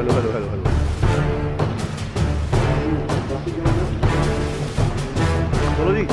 Hello hello hello hello चलो जी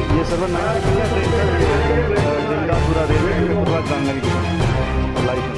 ये server 9 से मिल रहा है जिंदा पूरा रेलवे पूरा जानकारी की लाइव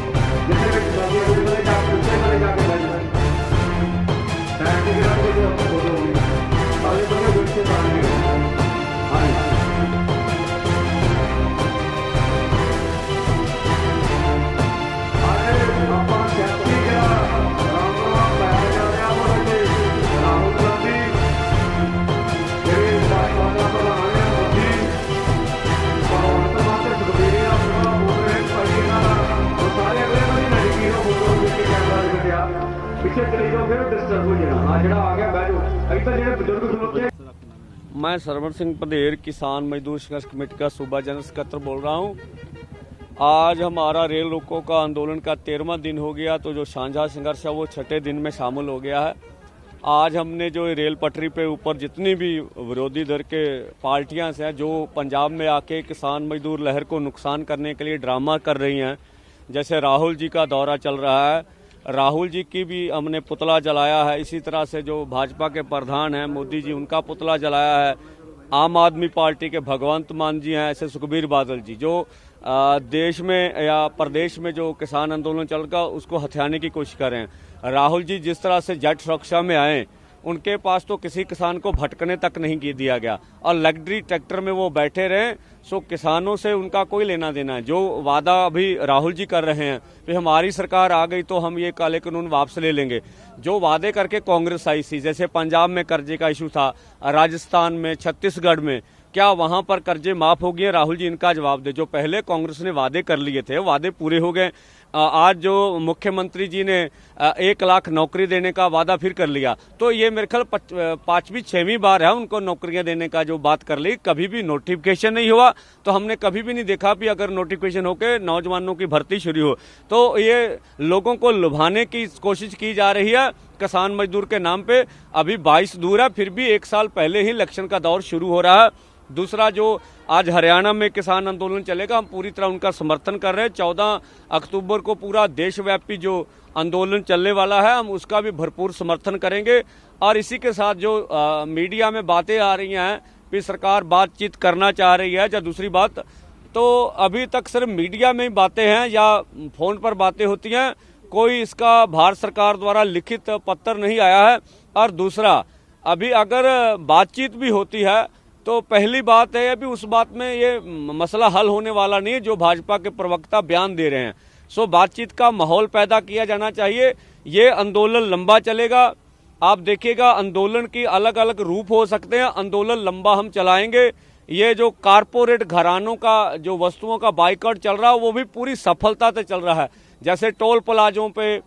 मैं सरवर सिंह पधेर किसान मजदूर संघर्ष कमेटी का सूबा जनरल सेक्रेटरी बोल रहा हूं। आज हमारा रेल रोको का आंदोलन का 13वां दिन हो गया, तो जो साझा संघर्ष है वो 6ठे दिन में शामिल हो गया है। आज हमने जो रेल पटरी पे ऊपर जितनी भी विरोधी दल के पार्टियां हैं जो पंजाब में आके किसान मजदूर लहर को नुकसान करने के लिए ड्रामा कर रही हैं, जैसे राहुल जी का दौरा चल रहा है, राहुल जी की भी हमने पुतला जलाया है। इसी तरह से जो भाजपा के प्रधान हैं मोदी जी, उनका पुतला जलाया है। आम आदमी पार्टी के भगवंत मान जी हैं, ऐसे सुखबीर बादल जी जो देश में या प्रदेश में जो किसान आंदोलन चल रहा उसको हथियाने की कोशिश कर रहे हैं। राहुल जी जिस तरह से जट सुरक्षा में आए, उनके पास तो किसी किसान को भटकने तक नहीं दिया गया और लग्जरी ट्रैक्टर में वो बैठे रहे। सो किसानों से उनका कोई लेना देना है। जो वादा अभी राहुल जी कर रहे हैं कि हमारी सरकार आ गई तो हम ये काले कानून वापस ले लेंगे, जो वादे करके कांग्रेस आई थी, जैसे पंजाब में कर्जे का इशू था, राजस्थान में, छत्तीसगढ़ में, क्या वहां पर कर्जे माफ हो गए? राहुल जी इनका जवाब दे। जो पहले कांग्रेस ने वादे कर लिए थे वादे पूरे हो गए। आज जो मुख्यमंत्री जी ने 1 लाख नौकरी देने का वादा फिर कर लिया, तो ये मेरे ख्याल 5वीं 6वीं बार है उनको नौकरियां देने का जो बात कर ली। कभी भी नोटिफिकेशन नहीं हुआ, तो हमने कभी भी नहीं देखा भी अगर नोटिफिकेशन होकर नौजवानों की भर्ती शुरू हो। तो ये लोगों को लुभाने की कोशिश की जा रही है किसान मजदूर के नाम पे। अभी 22 दूर है, फिर भी 1 साल पहले ही इलेक्शन का दौर शुरू हो रहा है। दूसरा जो आज हरियाणा में किसान आंदोलन चलेगा, हम पूरी तरह उनका समर्थन कर रहे हैं। 14 अक्टूबर को पूरा देशव्यापी जो आंदोलन चलने वाला है, हम उसका भी भरपूर समर्थन करेंगे। और इसी के साथ जो मीडिया में बातें आ रही हैं कि सरकार बातचीत करना चाह रही है या दूसरी बात, तो अभी तक सिर्फ मीडिया में ही बातें हैं या फोन पर बातें होती हैं, कोई इसका भारत सरकार द्वारा लिखित पत्र नहीं आया है। और दूसरा, अभी अगर बातचीत भी होती है तो पहली बात है अभी उस बात में ये मसला हल होने वाला नहीं है जो भाजपा के प्रवक्ता बयान दे रहे हैं। सो बातचीत का माहौल पैदा किया जाना चाहिए। ये आंदोलन लंबा चलेगा, आप देखिएगा आंदोलन की अलग अलग रूप हो सकते हैं। आंदोलन लंबा हम चलाएंगे। ये जो कारपोरेट घरानों का जो वस्तुओं का बाइकआउट चल रहा है वो भी पूरी सफलता से चल रहा है। जैसे टोल प्लाजों पे,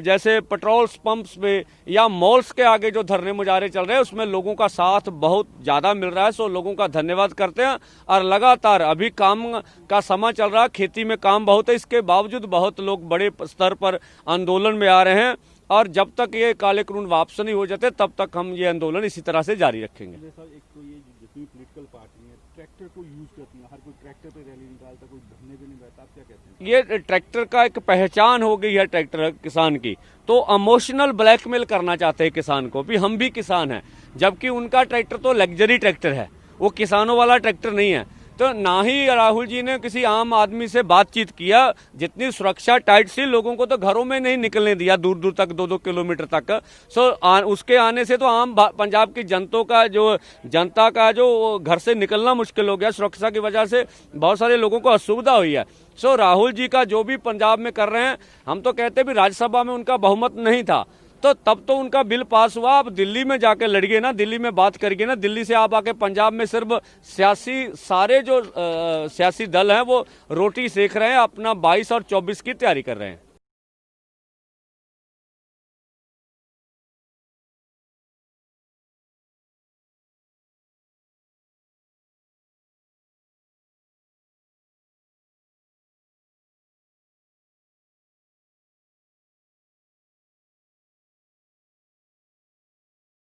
जैसे पेट्रोल पंप्स पे या मॉल्स के आगे जो धरने मुजाहरे चल रहे हैं उसमें लोगों का साथ बहुत ज़्यादा मिल रहा है। सो लोगों का धन्यवाद करते हैं। और लगातार अभी काम का समय चल रहा है, खेती में काम बहुत है, इसके बावजूद बहुत लोग बड़े स्तर पर आंदोलन में आ रहे हैं। और जब तक ये काले कानून वापस नहीं हो जाते तब तक हम ये आंदोलन इसी तरह से जारी रखेंगे। एक तो ये जितनी पॉलिटिकल पार्टी है ट्रैक्टर को यूज करती है, हर कोई ट्रैक्टर पे रैली निकालता, कोई धरने पे नहीं बैठता, आप क्या कहते हैं? ये ट्रैक्टर का एक पहचान हो गई है ट्रैक्टर किसान की, तो इमोशनल ब्लैकमेल करना चाहते हैं किसान को भी हम भी किसान हैं, जबकि उनका ट्रैक्टर तो लग्जरी ट्रैक्टर है, वो किसानों वाला ट्रैक्टर नहीं है। तो ना ही राहुल जी ने किसी आम आदमी से बातचीत किया, जितनी सुरक्षा टाइट सी, लोगों को तो घरों में नहीं निकलने दिया दूर दूर तक 2-2 किलोमीटर तक। उसके आने से तो आम पंजाब की जनता का जो घर से निकलना मुश्किल हो गया। सुरक्षा की वजह से बहुत सारे लोगों को असुविधा हुई है। सो राहुल जी का जो भी पंजाब में कर रहे हैं, हम तो कहते भी राज्यसभा में उनका बहुमत नहीं था तो तब तो उनका बिल पास हुआ। आप दिल्ली में जाके लड़िए ना, दिल्ली में बात करिए ना। दिल्ली से आप आके पंजाब में सिर्फ सारे जो सियासी दल हैं वो रोटी सेक रहे हैं, अपना 22 और 24 की तैयारी कर रहे हैं।